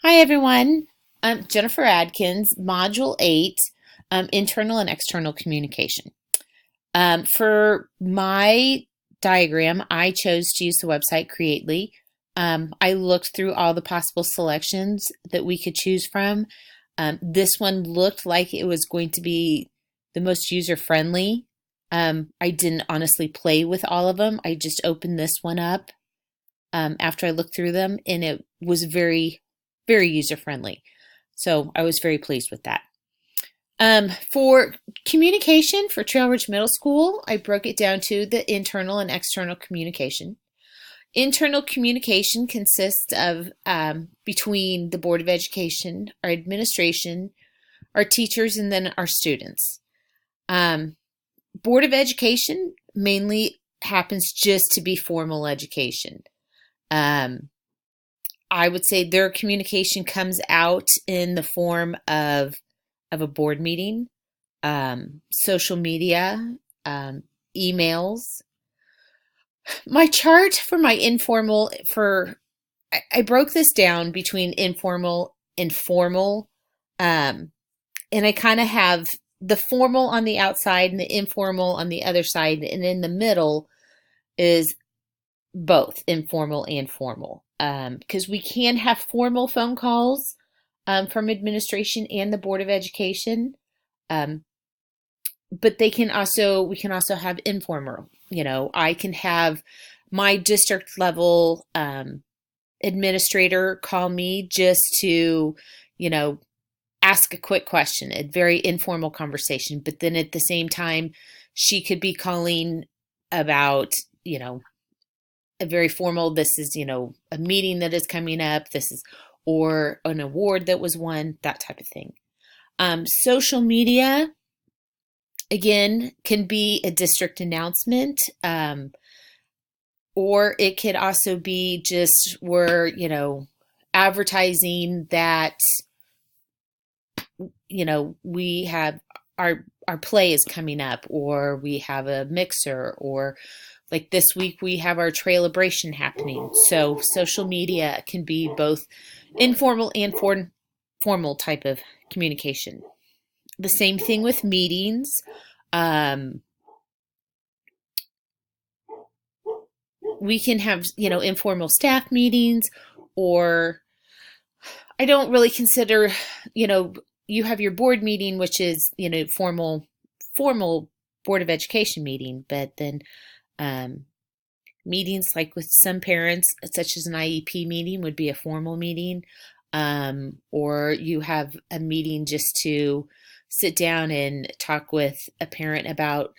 Hi, everyone. I'm Jennifer Adkins, Module 8, Internal and External Communication. For my diagram, I chose to use the website Creately. I looked through all the possible selections that we could choose from. This one looked like it was going to be the most user-friendly. I didn't honestly play with all of them. I just opened this one up after I looked through them, and it was very user friendly. So I was very pleased with that. For communication for Trail Ridge Middle School, I broke it down to the internal and external communication. Internal communication consists of between the Board of Education, our administration, our teachers, and then our students. Board of Education mainly happens just to be formal education. I would say their communication comes out in the form of a board meeting, social media, emails. My chart for my informal I broke this down between informal and formal, and I kind of have the formal on the outside and the informal on the other side, and in the middle is both informal and formal, because we can have formal phone calls from administration and the Board of Education, um, but we can also have informal. I can have my district level administrator call me just to, you know, ask a quick question, a very informal conversation. But then at the same time, she could be calling about, a very formal, this is, a meeting that is coming up, this is, or an award that was won, that type of thing. Social media, again, can be a district announcement, or it could also be just where, advertising that, we have our play is coming up, or we have a mixer, or like this week we have our trailabration happening. So social media can be both informal and formal type of communication. The same thing with meetings. Um, we can have, informal staff meetings, or I don't really consider, you have your board meeting, which is, formal Board of Education meeting, but then um, meetings like with some parents, such as an IEP meeting, would be a formal meeting, or you have a meeting just to sit down and talk with a parent about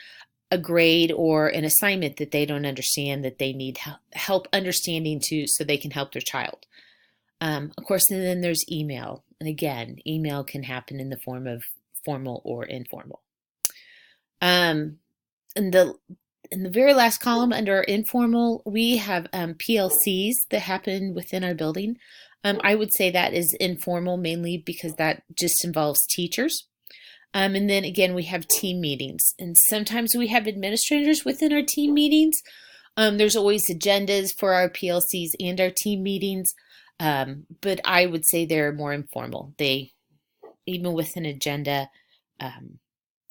a grade or an assignment that they don't understand, that they need help understanding to, so they can help their child. Of course, and then there's email. And again, email can happen in the form of formal or informal. In the very last column under informal, we have PLCs that happen within our building. I would say that is informal mainly because that just involves teachers. And then again, we have team meetings, and sometimes we have administrators within our team meetings. There's always agendas for our PLCs and our team meetings, but I would say they're more informal. Even with an agenda,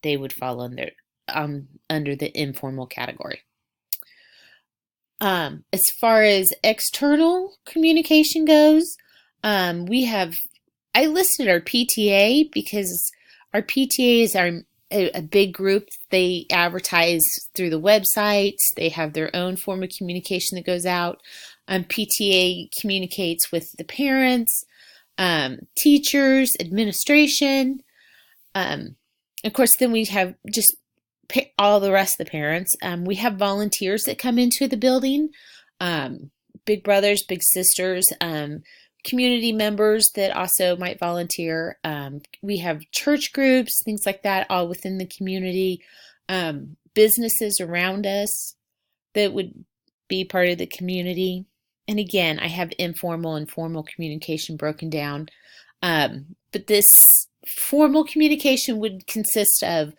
they would fall under the informal category. As far as external communication goes, I listed our PTA because our PTA is a big group. They advertise through the websites. They have their own form of communication that goes out. PTA communicates with the parents, teachers, administration. Of course, then we have just all the rest of the parents. We have volunteers that come into the building, big brothers, big sisters, community members that also might volunteer. We have church groups, things like that, all within the community. Businesses around us that would be part of the community. And again, I have informal and formal communication broken down. But this formal communication would consist of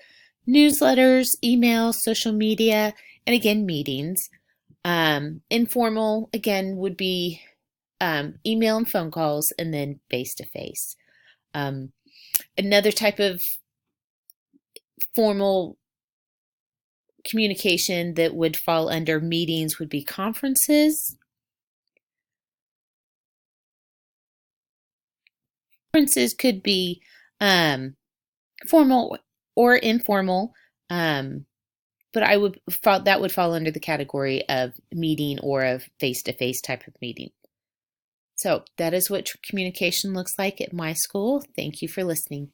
newsletters, emails, social media, and again, meetings. Informal, again, would be email and phone calls, and then face-to-face. Another type of formal communication that would fall under meetings would be conferences. Conferences could be formal or informal, but that would fall under the category of meeting or of face-to-face type of meeting. So that is what communication looks like at my school. Thank you for listening.